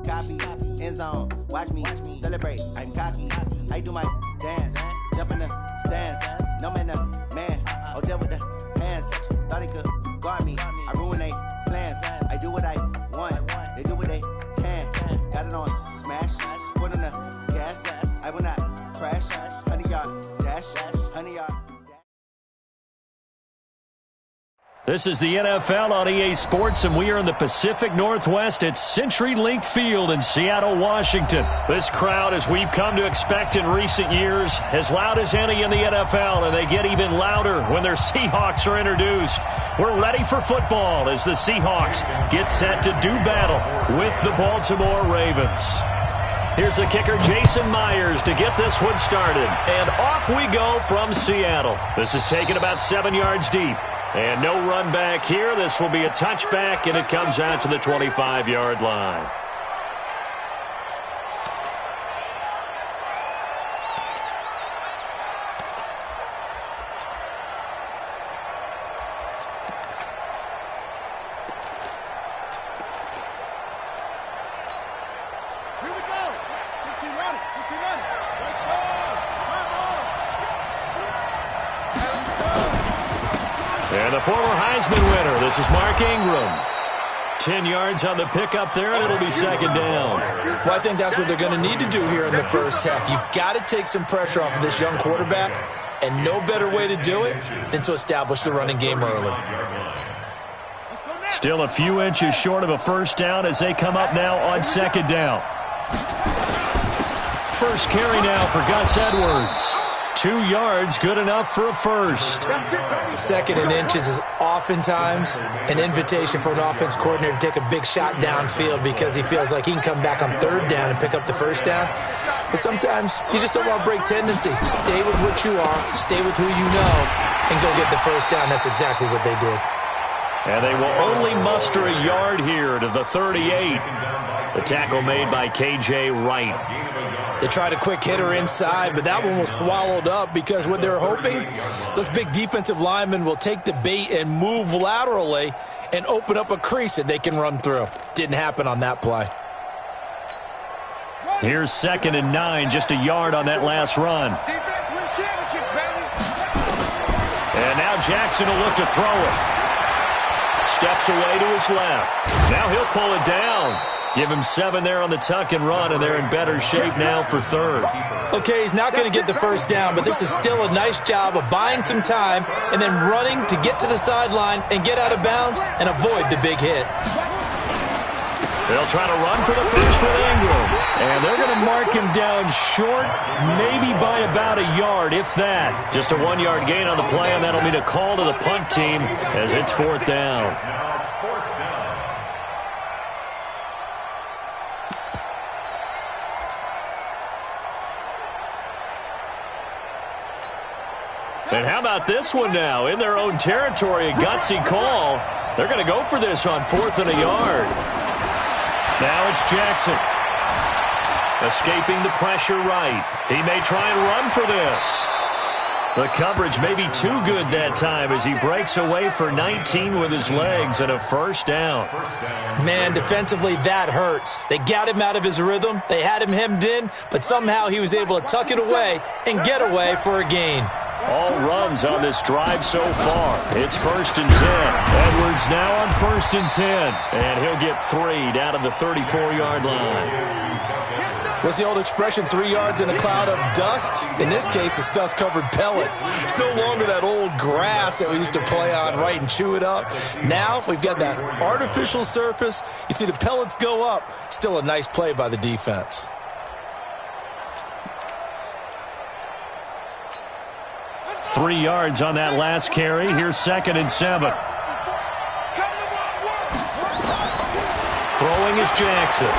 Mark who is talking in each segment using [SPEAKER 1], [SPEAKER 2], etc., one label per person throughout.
[SPEAKER 1] copy. End zone, watch me celebrate. I'm cocky. I do my dance, jump in the stands. No man, man. Oh, there with the hands. Thought he could guard me. I ruin they plans. I do what I want. They do what they can. Got it on smash. Put on the gas. I will not crash. 100-yard dash. 100-yard.
[SPEAKER 2] This is the NFL on EA Sports, and we are in the Pacific Northwest at CenturyLink Field in Seattle, Washington. This crowd, as we've come to expect in recent years, as loud as any in the NFL, and they get even louder when their Seahawks are introduced. We're ready for football as the Seahawks get set to do battle with the Baltimore Ravens. Here's the kicker, Jason Myers, to get this one started. And off we go from Seattle. This is taken about 7 yards deep. And no run back here. This will be a touchback, and it comes out to the 25-yard line.
[SPEAKER 3] Here we go. 15 running. 15 running. Let's go.
[SPEAKER 2] And the former Heisman winner, this is Mark Ingram. 10 yards on the pickup there, and it'll be second down.
[SPEAKER 4] Well, I think that's what they're going to need to do here in the first half. You've got to take some pressure off of this young quarterback, and no better way to do it than to establish the running game early.
[SPEAKER 2] Still a few inches short of a first down as they come up now on second down. First carry now for Gus Edwards. 2 yards, good enough for a first.
[SPEAKER 4] Second and inches is oftentimes an invitation for an offense coordinator to take a big shot downfield because he feels like he can come back on third down and pick up the first down. But sometimes you just don't want to break tendency. Stay with what you are, stay with who you know, and go get the first down. That's exactly what they did.
[SPEAKER 2] And they will only muster a yard here to the 38. The tackle made by K.J. Wright.
[SPEAKER 4] They tried a quick hitter inside, but that one was swallowed up because what they're hoping, those big defensive linemen will take the bait and move laterally and open up a crease that they can run through. Didn't happen on that play.
[SPEAKER 2] Here's 2nd and 9, just a yard on that last run. And now Jackson will look to throw it. Steps away to his left. Now he'll pull it down. Give him 7 there on the tuck and run, and they're in better shape now for third.
[SPEAKER 4] Okay, he's not going to get the first down, but this is still a nice job of buying some time and then running to get to the sideline and get out of bounds and avoid the big hit.
[SPEAKER 2] They'll try to run for the first with Ingram. And they're going to mark him down short, maybe by about a yard, if that. Just a 1-yard gain on the play, and that'll mean a call to the punt team as it's 4th down. And how about this one now? In their own territory, a gutsy call. They're going to go for this on 4th and a yard. Now it's Jackson. Escaping the pressure right. He may try and run for this. The coverage may be too good that time as he breaks away for 19 with his legs and a first down.
[SPEAKER 4] Man, defensively, that hurts. They got him out of his rhythm. They had him hemmed in, but somehow he was able to tuck it away and get away for a gain.
[SPEAKER 2] All runs on this drive so far. It's 1st and 10. Edwards now on 1st and 10. And he'll get 3 down to the 34-yard line.
[SPEAKER 4] What's the old expression, 3 yards in a cloud of dust? In this case, it's dust-covered pellets. It's no longer that old grass that we used to play on, right, and chew it up. Now we've got that artificial surface. You see the pellets go up. Still a nice play by the defense.
[SPEAKER 2] Three yards on that last carry. Here's 2nd and 7. Throwing is Jackson.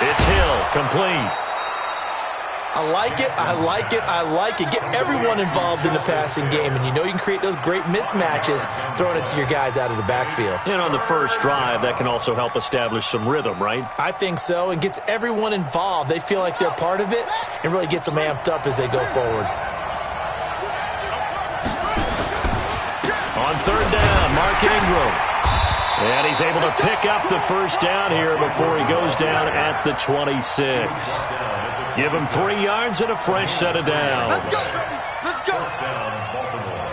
[SPEAKER 2] It's Hill, complete.
[SPEAKER 4] I like it, I like it, I like it. Get everyone involved in the passing game, and you know you can create those great mismatches throwing it to your guys out of the backfield.
[SPEAKER 2] And on the first drive, that can also help establish some rhythm, right?
[SPEAKER 4] I think so, and gets everyone involved. They feel like they're part of it and really gets them amped up as they go forward.
[SPEAKER 2] On 3rd down, Mark Ingram. And he's able to pick up the first down here before he goes at the 26. Give him 3 yards and a fresh set of downs.
[SPEAKER 3] Let's go, baby. Let's go.
[SPEAKER 5] First down, Baltimore.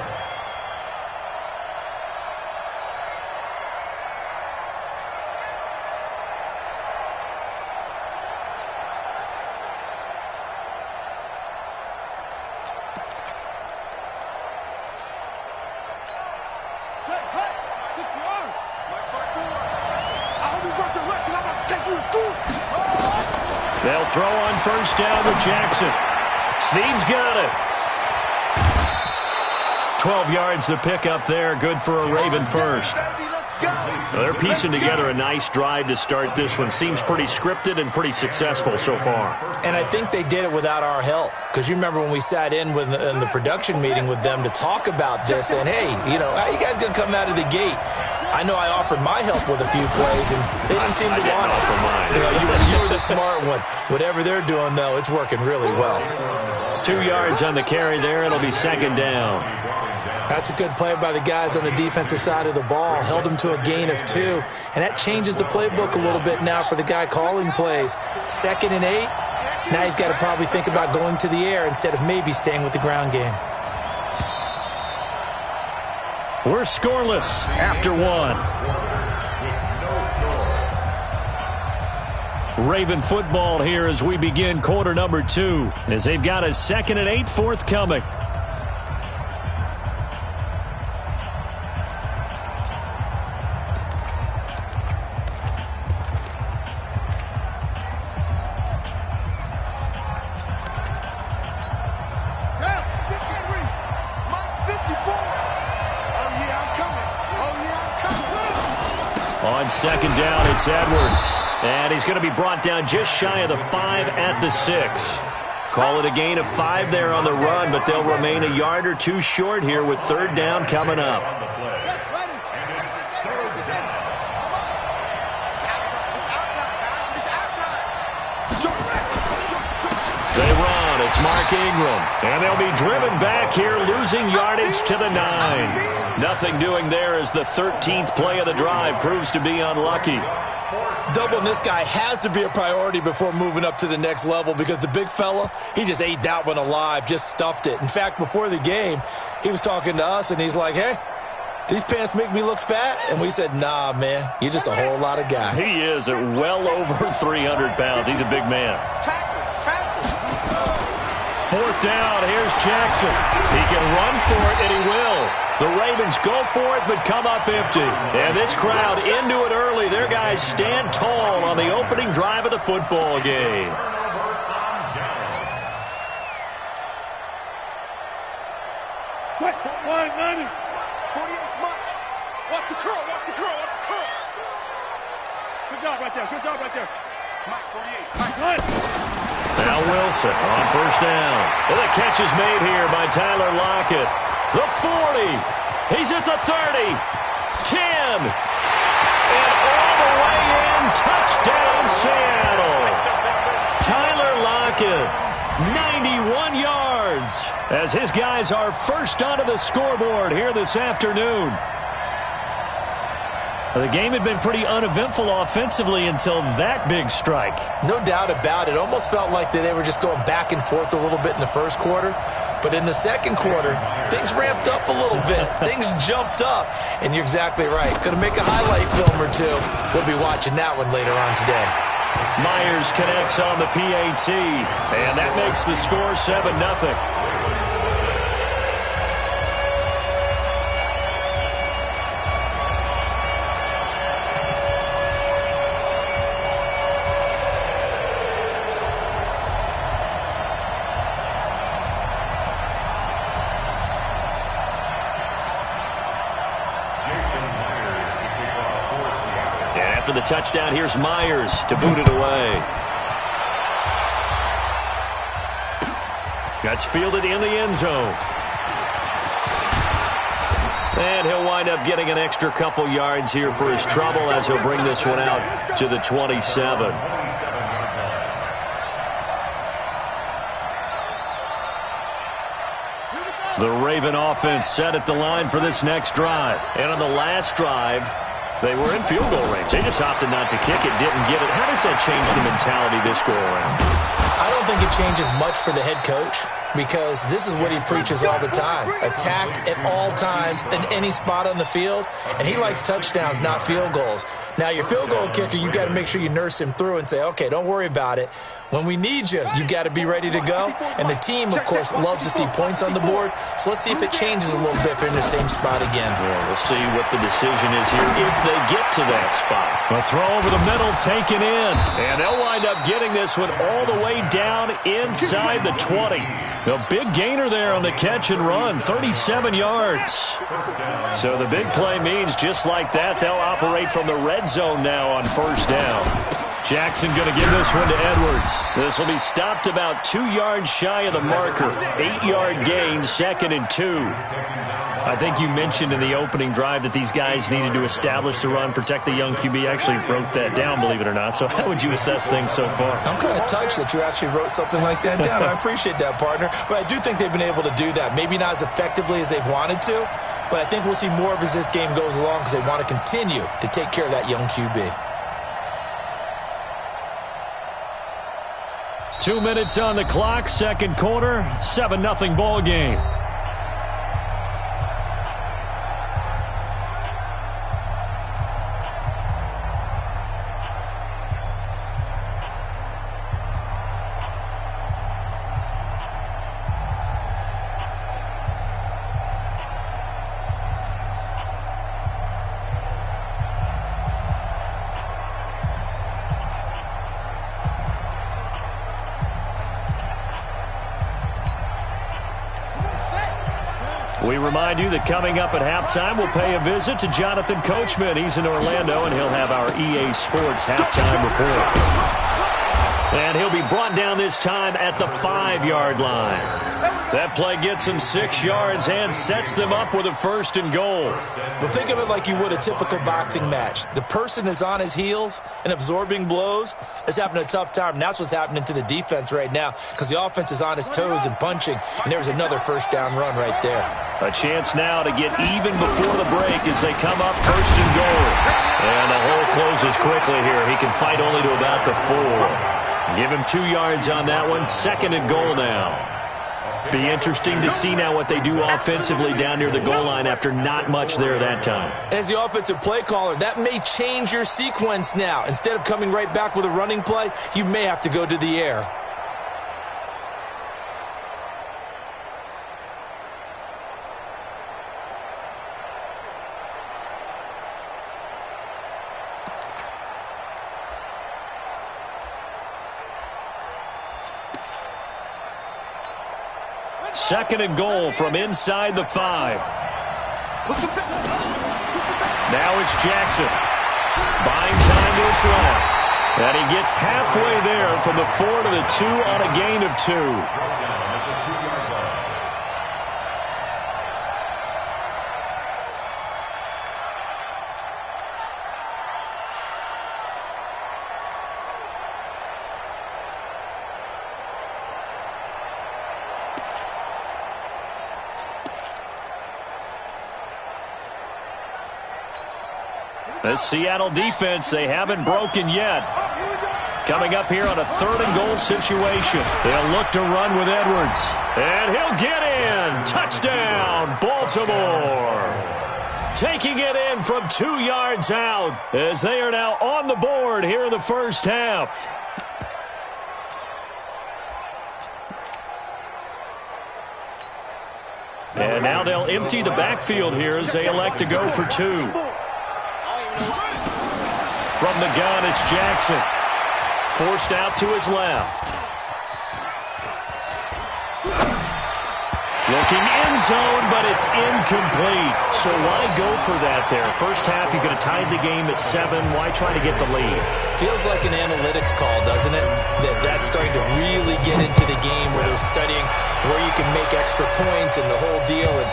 [SPEAKER 3] Set, hey, 6 yards. Right forward. I hope you brought your left because I'm about to take you to school.
[SPEAKER 2] They'll throw on first down with Jackson. Snead's got it. 12 yards to pick up there. Good for a Raven first. So they're piecing together a nice drive to start this one. Seems pretty scripted and pretty successful so far.
[SPEAKER 4] And I think they did it without our help. Because you remember when we sat in the production meeting with them to talk about this, and hey, you know, how you guys going to come out of the gate? I know I offered my help with a few plays, and they didn't seem to want it. You know, you were the smart one. Whatever they're doing, though, it's working really well.
[SPEAKER 2] 2 yards on the carry there. It'll be second down.
[SPEAKER 4] That's a good play by the guys on the defensive side of the ball. Held him to a gain of 2. And that changes the playbook a little bit now for the guy calling plays. 2nd and 8. Now he's got to probably think about going to the air instead of maybe staying with the ground game.
[SPEAKER 2] We're scoreless after 1. Raven football here as we begin quarter number 2, as they've got a 2nd and 8 forthcoming. On second down, it's Edwards. And he's going to be brought down just shy of the 5 at the 6. Call it a gain of 5 there on the run, but they'll remain a yard or 2 short here with third down coming up. They run. It's Mark Ingram. And they'll be driven back here, losing yardage to the 9. Nothing doing there as the 13th play of the drive proves to be unlucky.
[SPEAKER 4] Doubling this guy has to be a priority before moving up to the next level because the big fella, he just ate that one alive, just stuffed it. In fact, before the game, he was talking to us, and he's like, hey, these pants make me look fat? And we said, nah, man, you're just a whole lot of guy.
[SPEAKER 2] He is at well over 300 pounds. He's a big man. Fourth down, here's Jackson. He can run for it, and he will. The Ravens go for it, but come up empty. And this crowd into it early. Their guys stand tall on the opening drive of the football game.
[SPEAKER 3] Quick, line, 90. 48 months. Watch the curl, watch the curl, watch the curl. Good job right there, good job right there. Mike, 48. Mike,
[SPEAKER 2] Now Wilson on first down. And the catch is made here by Tyler Lockett. The 40. He's at the 30. 10. And all the way in. Touchdown, Seattle. Tyler Lockett, 91 yards. As his guys are first onto the scoreboard here this afternoon. The game had been pretty uneventful offensively until that big strike.
[SPEAKER 4] No doubt about it. Almost felt like they were just going back and forth a little bit in the first quarter. But in the second quarter, things ramped up a little bit. Things jumped up. And you're exactly right. Going to make a highlight film or two. We'll be watching that one later on today.
[SPEAKER 2] Myers connects on the PAT. And that makes the score 7-0. After the touchdown, here's Myers to boot it away. That's fielded in the end zone. And he'll wind up getting an extra couple yards here for his trouble as he'll bring this one out to the 27. The Raven offense set at the line for this next drive. And on the last drive, They were in field goal range. They just opted not to kick it, didn't get it. How does that change the mentality this go-around?
[SPEAKER 4] I don't think it changes much for the head coach because this is what he preaches all the time. Attack at all times in any spot on the field, and he likes touchdowns, not field goals. Now, your field goal kicker, you got to make sure you nurse him through and say, okay, don't worry about it. When we need you, you got to be ready to go. And the team, of course, loves to see points on the board. So let's see if it changes a little bit if they're in the same spot again.
[SPEAKER 2] Yeah, we'll see what the decision is here if they get to that spot. A throw over the middle taken in. And they'll wind up getting this one all the way down inside the 20. The big gainer there on the catch and run, 37 yards. So the big play means just like that, they'll operate from the red zone now on first down. Jackson going to give this one to Edwards. This will be stopped about 2 yards shy of the marker. 8-yard gain, 2nd and 2. I think you mentioned in the opening drive that these guys needed to establish the run, protect the young QB. Actually wrote that down, believe it or not. So how would you assess things so far?
[SPEAKER 4] I'm kind of touched that you actually wrote something like that down. I appreciate that, partner. But I do think they've been able to do that. Maybe not as effectively as they've wanted to, but I think we'll see more of as this game goes along because they want to continue to take care of that young QB.
[SPEAKER 2] 2 minutes on the clock, second quarter, 7-0 ball game. We remind you that coming up at halftime, we'll pay a visit to Jonathan Coachman. He's in Orlando, and he'll have our EA Sports halftime report. And he'll be brought down this time at the 5-yard line. That play gets him 6 yards and sets them up with a 1st and goal.
[SPEAKER 4] Well, think of it like you would a typical boxing match. The person that's on his heels and absorbing blows is having a tough time. And that's what's happening to the defense right now because the offense is on his toes and punching. And there's another first down run right there.
[SPEAKER 2] A chance now to get even before the break as they come up 1st and goal. And the hole closes quickly here. He can fight only to about the 4. Give him 2 yards on that one. 2nd and goal now. Be interesting to see now what they do offensively down near the goal line after not much there that time.
[SPEAKER 4] As the offensive play caller, that may change your sequence now. Instead of coming right back with a running play, you may have to go to the air.
[SPEAKER 2] Second and goal from inside the 5. Now it's Jackson. Buying time to his left. And he gets halfway there from the 4 to the 2 on a gain of 2. The Seattle defense, they haven't broken yet. Coming up here on a 3rd and goal situation. They'll look to run with Edwards. And he'll get in. Touchdown, Baltimore. Taking it in from 2 yards out as they are now on the board here in the first half. And now they'll empty the backfield here as they elect to go for 2. From the gun, it's Jackson. Forced out to his left. Looking end zone, but it's incomplete. So why go for that there? First half, you could have tied the game at 7. Why try to get the lead?
[SPEAKER 4] Feels like an analytics call, doesn't it? That's starting to really get into the game where they're studying where you can make extra points and the whole deal and,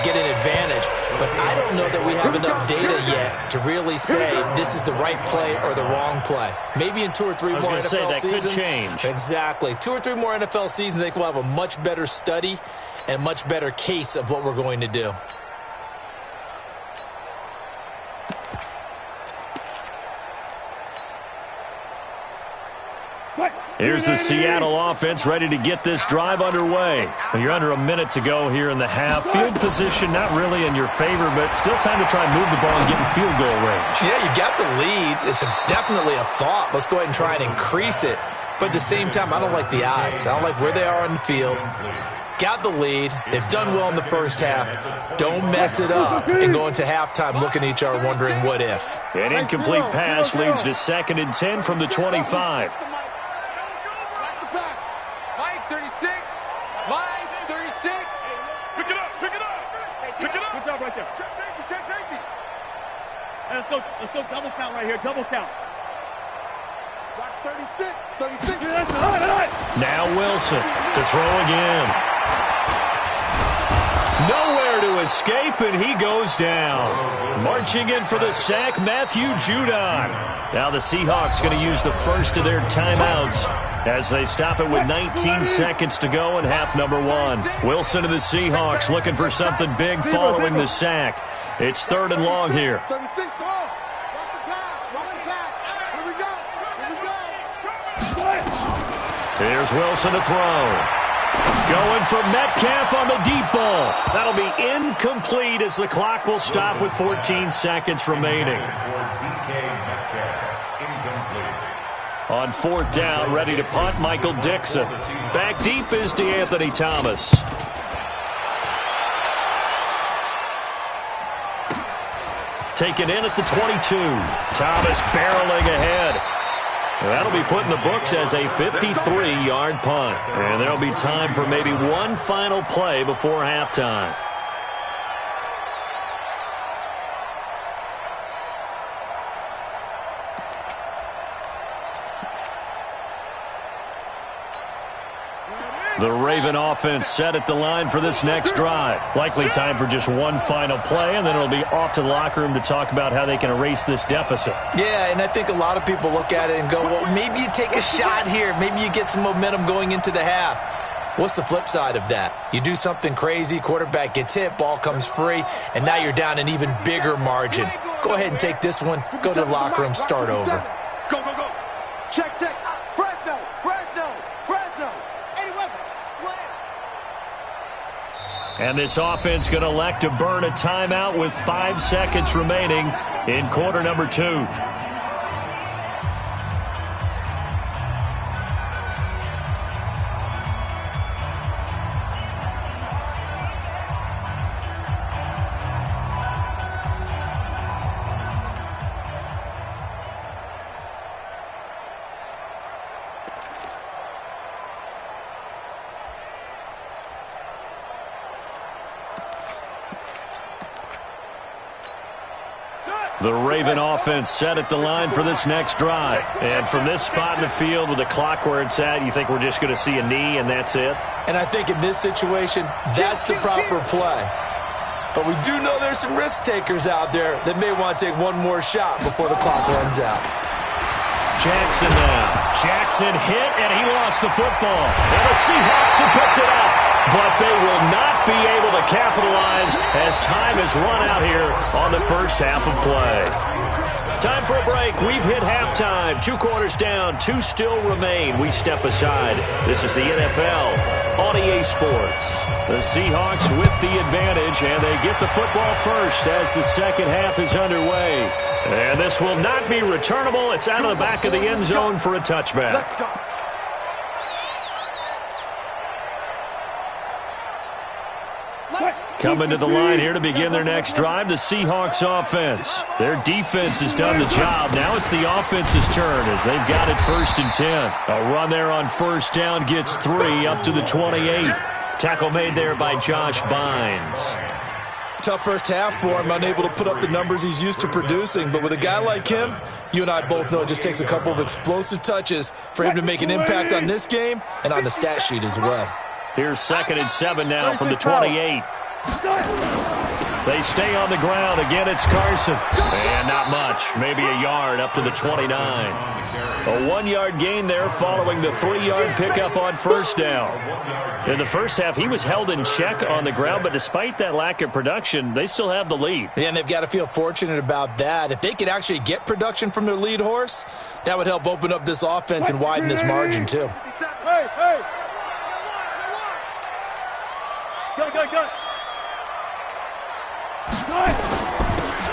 [SPEAKER 4] get an advantage. But I don't know that we have enough data yet to really say this is the right play or the wrong play. Maybe in 2 or 3 more NFL seasons.
[SPEAKER 2] Could change.
[SPEAKER 4] Exactly. 2 or 3 more NFL seasons, I think we'll have a much better study and a much better case of what we're going to do.
[SPEAKER 2] Here's the Seattle offense ready to get this drive underway. You're under a minute to go here in the half. Field position not really in your favor, but still time to try and move the ball and get in field goal range.
[SPEAKER 4] Yeah, you got the lead. It's definitely a thought. Let's go ahead and try and increase it. But at the same time, I don't like the odds. I don't like where they are on the field. Got the lead. They've done well in the first half. Don't mess it up and go into halftime looking at each other wondering what if.
[SPEAKER 2] An incomplete pass leads to 2nd and 10 from the 25.
[SPEAKER 3] Let's go double count right here, double count. Watch 36.
[SPEAKER 2] Now Wilson to throw again. Nowhere to escape, and he goes down. Marching in for the sack, Matthew Judon. Now the Seahawks going to use the first of their timeouts as they stop it with 19 seconds to go in half number 1. Wilson and the Seahawks looking for something big following the sack. It's 3rd and long here.
[SPEAKER 3] 36, come on. Watch the pass. Here we go.
[SPEAKER 2] Here's Wilson to throw. Going for Metcalf on the deep ball. That'll be incomplete as the clock will stop with 14 seconds remaining. On 4th down, ready to punt, Michael Dixon. Back deep is DeAnthony Thomas. Taken in at the 22. Thomas barreling ahead. That'll be put in the books as a 53-yard punt. And there'll be time for maybe one final play before halftime. The Raven offense set at the line for this next drive. Likely time for just one final play, and then it'll be off to the locker room to talk about how they can erase this deficit.
[SPEAKER 4] Yeah, and I think a lot of people look at it and go, well, maybe you take a shot here. Maybe you get some momentum going into the half. What's the flip side of that? You do something crazy, quarterback gets hit, ball comes free, and now you're down an even bigger margin. Go ahead and take this one, go to the locker room, start over.
[SPEAKER 3] Go. Check. Fresno.
[SPEAKER 2] And this offense going to elect to burn a timeout with 5 seconds remaining in quarter number 2. The Raven offense set at the line for this next drive. And from this spot in the field with the clock where it's at, you think we're just going to see a knee and that's it?
[SPEAKER 4] And I think in this situation, that's the proper play. But we do know there's some risk takers out there that may want to take one more shot before the clock runs out.
[SPEAKER 2] Jackson now. Jackson hit, and he lost the football. And the Seahawks have picked it up. But they will not be able to capitalize as time has run out here on the first half of play. Time for a break. We've hit halftime. 2 quarters down. 2 still remain. We step aside. This is the NFL on EA Sports. The Seahawks with the advantage, and they get the football first as the second half is underway. And this will not be returnable. It's out of the back of the end zone for a touchback.
[SPEAKER 3] Let's go.
[SPEAKER 2] Coming to the line here to begin their next drive, the Seahawks offense. Their defense has done the job. Now it's the offense's turn as they've got it 1st and 10. A run there on 1st down gets 3 up to the 28. Tackle made there by Josh Bynes.
[SPEAKER 4] Tough first half for him, unable to put up the numbers he's used to producing. But with a guy like him, you and I both know it just takes a couple of explosive touches for him to make an impact on this game and on the stat sheet as well.
[SPEAKER 2] Here's 2nd and 7 now from the 28. They stay on the ground. Again, it's Carson. And not much. Maybe a yard up to the 29. A 1-yard gain there following the 3-yard pickup on first down. In the first half, he was held in check on the ground, but despite that lack of production, they still have the lead.
[SPEAKER 4] Yeah, and they've got to feel fortunate about that. If they could actually get production from their lead horse, that would help open up this offense and widen this margin too.
[SPEAKER 3] Hey, hey. Go.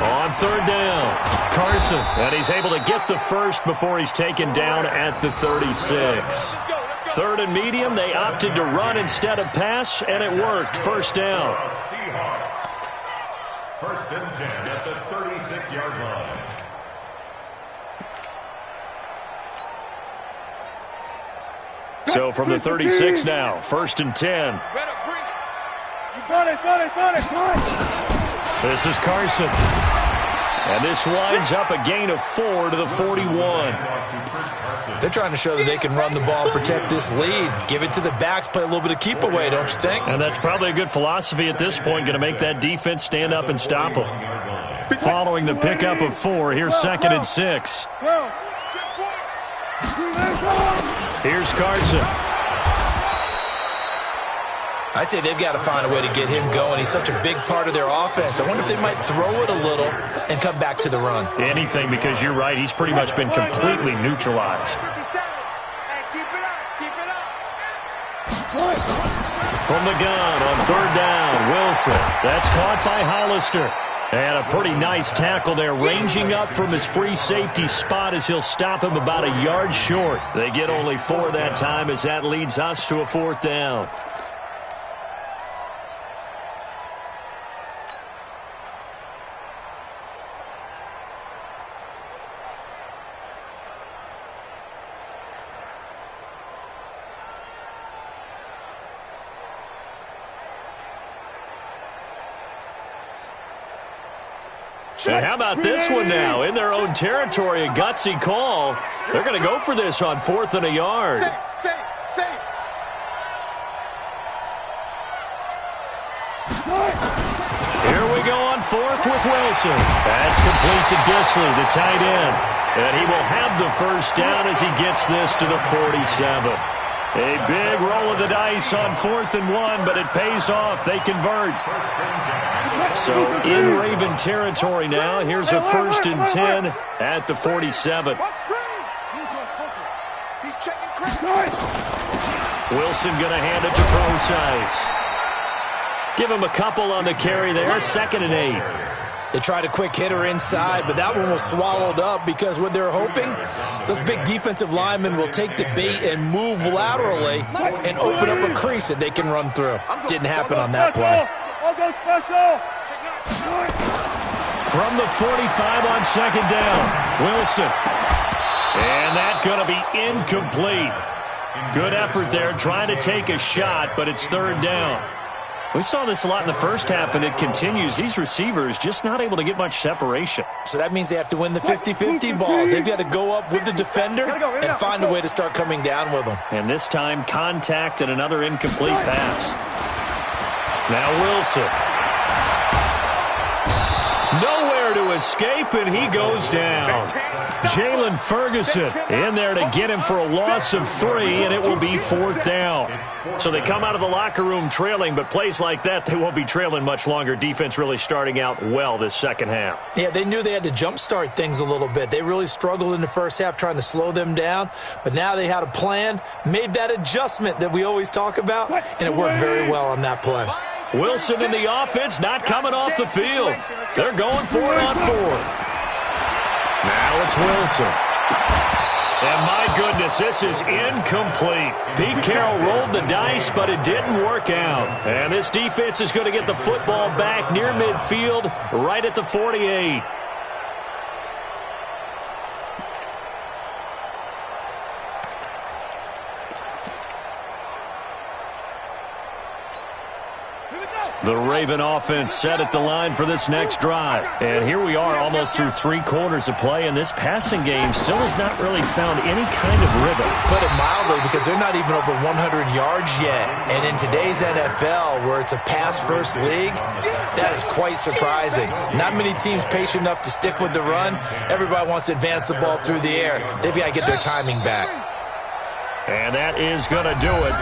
[SPEAKER 2] On third down, Carson, and he's able to get the first before he's taken down at the 36. Third and medium, they opted to run instead of pass, and it worked. First down.
[SPEAKER 5] First and 10 at the 36-yard line.
[SPEAKER 2] So from the 36 now, first and 10.
[SPEAKER 3] You got it.
[SPEAKER 2] This is Carson. And this winds up a gain of 4 to the 41.
[SPEAKER 4] They're trying to show that they can run the ball and protect this lead. Give it to the backs, play a little bit of keep away, don't you think?
[SPEAKER 2] And that's probably a good philosophy at this point, going to make that defense stand up and stop them. Following the pickup of 4, here's second and 6. Here's Carson.
[SPEAKER 4] I'd say they've got to find a way to get him going. He's such a big part of their offense. I wonder if they might throw it a little and come back to the run.
[SPEAKER 2] Anything, because you're right. He's pretty much been completely neutralized. From the gun on third down, Wilson. That's caught by Hollister. And a pretty nice tackle there, ranging up from his free safety spot as he'll stop him about a yard short. They get only 4 that time as that leads us to a fourth down. And how about this one now? In their own territory, a gutsy call. They're going to go for this on 4th and a yard.
[SPEAKER 3] Safe.
[SPEAKER 2] Here we go on 4th with Wilson. That's complete to Disley, the tight end. And he will have the first down as he gets this to the 47. A big roll of the dice on 4th and 1, but it pays off. They convert. So in Raven territory now, here's a 1st and 10 at the 47. Wilson going to hand it to Procise. Give him a couple on the carry there, 2nd and 8.
[SPEAKER 4] They tried a quick hitter inside, but that one was swallowed up because what they're hoping, those big defensive linemen will take the bait and move laterally and open up a crease that they can run through. Didn't happen on that play.
[SPEAKER 2] From the 45 on 2nd down, Wilson. And that's going to be incomplete. Good effort there, trying to take a shot, but it's 3rd down. We saw this a lot in the first half, and it continues. These receivers just not able to get much separation.
[SPEAKER 4] So that means they have to win the 50-50 balls. They've got to go up with the defender and find a way to start coming down with them.
[SPEAKER 2] And this time, contact and another incomplete pass. Now Wilson. Nowhere to escape, and he goes down. Jalen Ferguson in there to get him for a loss of 3, and it will be 4th down. So they come out of the locker room trailing, but plays like that, they won't be trailing much longer. Defense really starting out well this second half.
[SPEAKER 4] Yeah, they knew they had to jumpstart things a little bit. They really struggled in the first half trying to slow them down, but now they had a plan, made that adjustment that we always talk about, and it worked very well on that play.
[SPEAKER 2] Wilson in the offense, not coming off the field. They're going for it on 4th. Now it's Wilson. And my goodness, this is incomplete. Pete Carroll rolled the dice, but it didn't work out. And this defense is going to get the football back near midfield, right at the 48.
[SPEAKER 3] Here we go.
[SPEAKER 2] The Raven offense set at the line for this next drive. And here we are almost through 3 quarters of play, and this passing game still has not really found any kind of rhythm.
[SPEAKER 4] Put it mildly, because they're not even over 100 yards yet. And in today's NFL, where it's a pass-first league, that is quite surprising. Not many teams patient enough to stick with the run. Everybody wants to advance the ball through the air. They've got to get their timing back.
[SPEAKER 2] And that is going to do it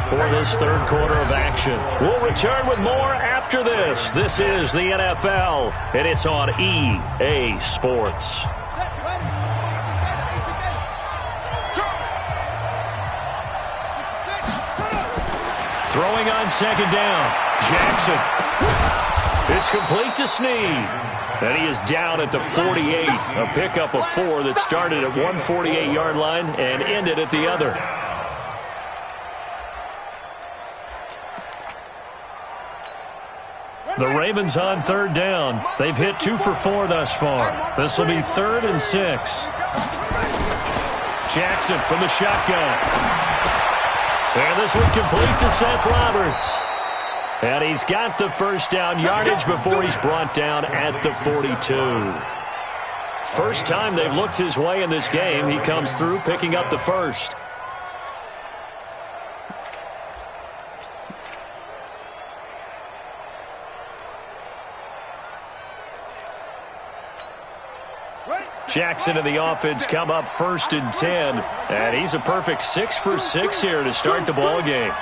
[SPEAKER 2] for this third quarter of action. We'll return with more after this. This is the NFL, and it's on EA Sports. Throwing on second down, Jackson. It's complete to Snead. And he is down at the 48. A pickup of 4 that started at 148-yard line and ended at the other. The Ravens on third down. They've hit 2 for 4 thus far. This will be 3rd and 6. Jackson from the shotgun. And this one complete to Seth Roberts. And he's got the first down yardage before he's brought down at the 42. First time they've looked his way in this game. He comes through picking up the first. Jackson and the offense come up 1st and 10. And he's a perfect 6 for 6 here to start the ball game.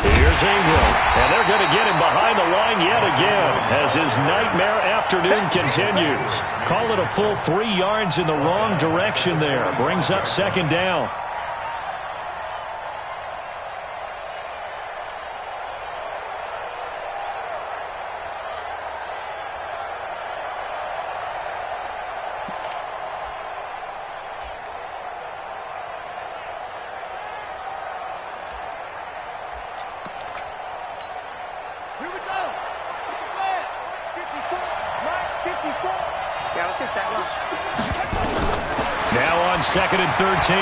[SPEAKER 2] Here's Ingram, and they're going to get him behind the line yet again as his nightmare afternoon continues. Call it a full 3 yards in the wrong direction there. Brings up second down. Now on 2nd and 13.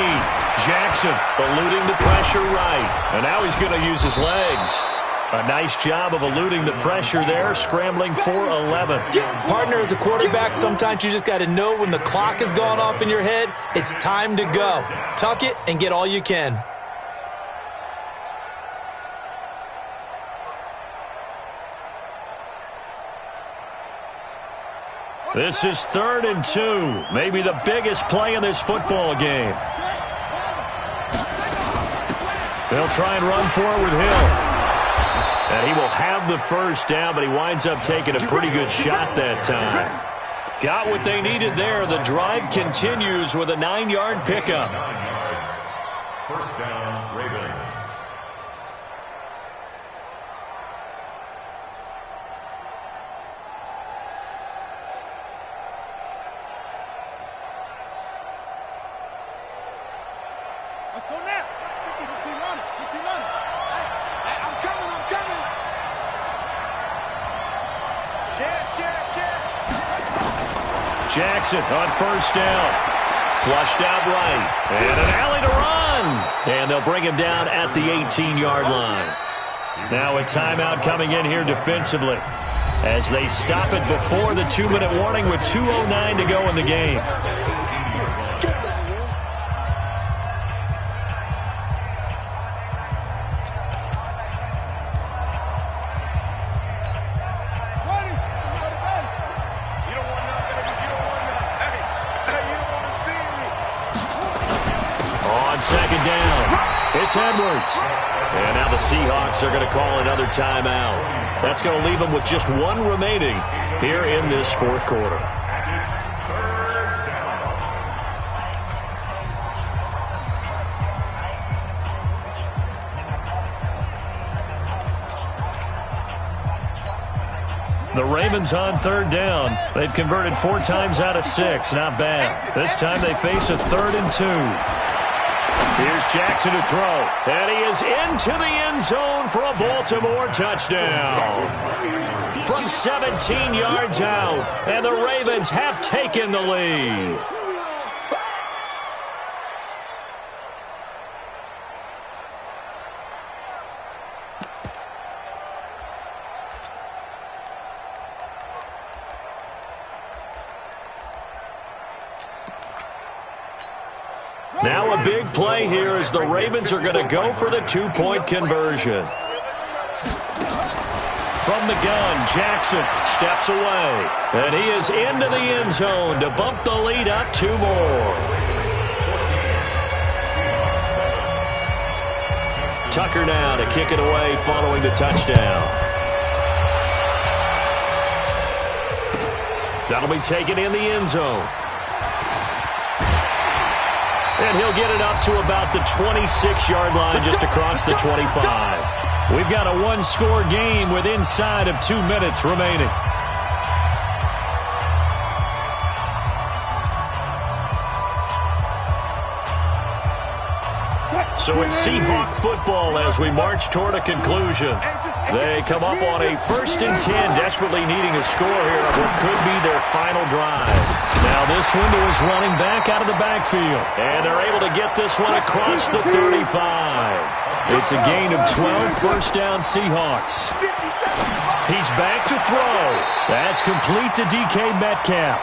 [SPEAKER 2] Jackson eluding the pressure right. And now he's going to use his legs. A nice job of eluding the pressure there, scrambling for 11.
[SPEAKER 4] Partner, as a quarterback, sometimes you just got to know when the clock has gone off in your head, it's time to go. Tuck it and get all you can.
[SPEAKER 2] This is 3rd and 2. Maybe the biggest play in this football game. They'll try and run for it with Hill. And he will have the first down, but he winds up taking a pretty good shot that time. Got what they needed there. The drive continues with a 9-yard pickup.
[SPEAKER 5] 9 yards. First down, Ravens.
[SPEAKER 3] Let's go now. 15 on it. 15 on it. Hey, I'm coming. Check.
[SPEAKER 2] Jackson on first down. Flushed out right. And an alley to run. And they'll bring him down at the 18-yard line. Now a timeout coming in here defensively as they stop it before the 2-minute warning with 2:09 to go in the game. Second down. It's Edwards. And now the Seahawks are going to call another timeout. That's going to leave them with just 1 remaining here in this 4th quarter. The Ravens on 3rd down. They've converted 4 times out of 6. Not bad. This time they face a 3rd and 2. Here's Jackson to throw. And he is into the end zone for a Baltimore touchdown. From 17 yards out. And the Ravens have taken the lead. Now a big play here as the Ravens are going to go for the two-point conversion. From the gun, Jackson steps away. And he is into the end zone to bump the lead up 2 more. Tucker now to kick it away following the touchdown. That'll be taken in the end zone. And he'll get it up to about the 26-yard line just across the 25. We've got a one-score game with inside of 2 minutes remaining. So it's Seahawk football as we march toward a conclusion. They come up on a 1st and 10, desperately needing a score here of what could be their final drive. Now this window is running back out of the backfield, and they're able to get this one across the 35. It's a gain of 12, first down Seahawks. He's back to throw. That's complete to DK Metcalf.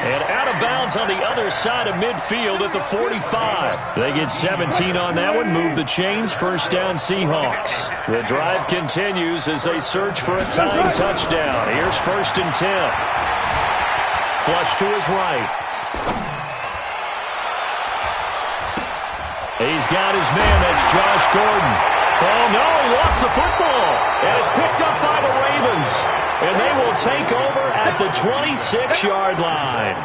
[SPEAKER 2] And out of bounds on the other side of midfield at the 45. They get 17 on that one, move the chains, first down Seahawks. The drive continues as they search for a tying touchdown. Here's 1st and 10. Flush to his right. He's got his man, that's Josh Gordon. Oh no, he lost the football. And it's picked up by the Ravens. And they will take over at the 26-yard line.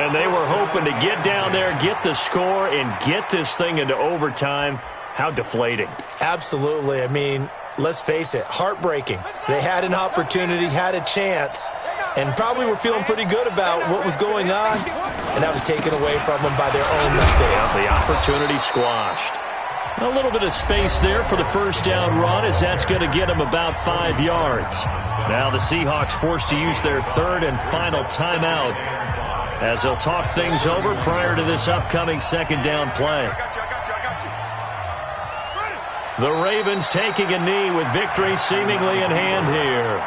[SPEAKER 2] And they were hoping to get down there, get the score, and get this thing into overtime. How deflating.
[SPEAKER 4] Absolutely. I mean, let's face it, heartbreaking. They had an opportunity, had a chance, and probably were feeling pretty good about what was going on, and that was taken away from them by their own mistake.
[SPEAKER 2] Yeah, the opportunity squashed. A little bit of space there for the first down run as that's going to get them about 5 yards. Now the Seahawks forced to use their 3rd and final timeout as they'll talk things over prior to this upcoming 2nd down play. The Ravens taking a knee with victory seemingly in hand here.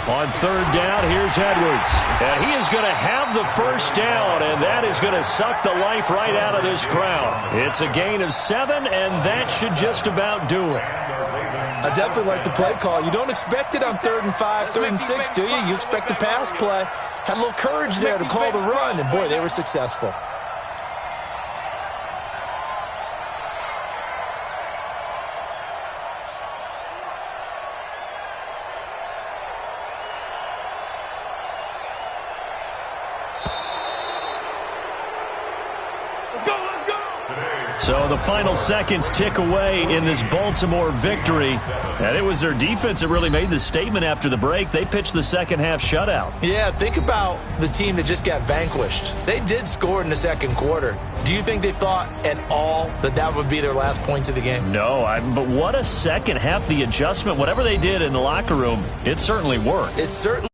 [SPEAKER 2] On 3rd down, here's Edwards. And he is going to have the first down, and that is going to suck the life right out of this crowd. It's a gain of 7, and that should just about do it.
[SPEAKER 4] I definitely like the play call. You don't expect it on 3rd and 5, 3rd and 6, do you? You expect a pass play. Had a little courage there to call the run, and boy, they were successful.
[SPEAKER 2] So the final seconds tick away in this Baltimore victory. And it was their defense that really made the statement after the break. They pitched the second half shutout.
[SPEAKER 4] Yeah, think about the team that just got vanquished. They did score in the 2nd quarter. Do you think they thought at all that that would be their last points of the game?
[SPEAKER 2] No, but what a second half. The adjustment, whatever they did in the locker room, it certainly worked.
[SPEAKER 4] It certainly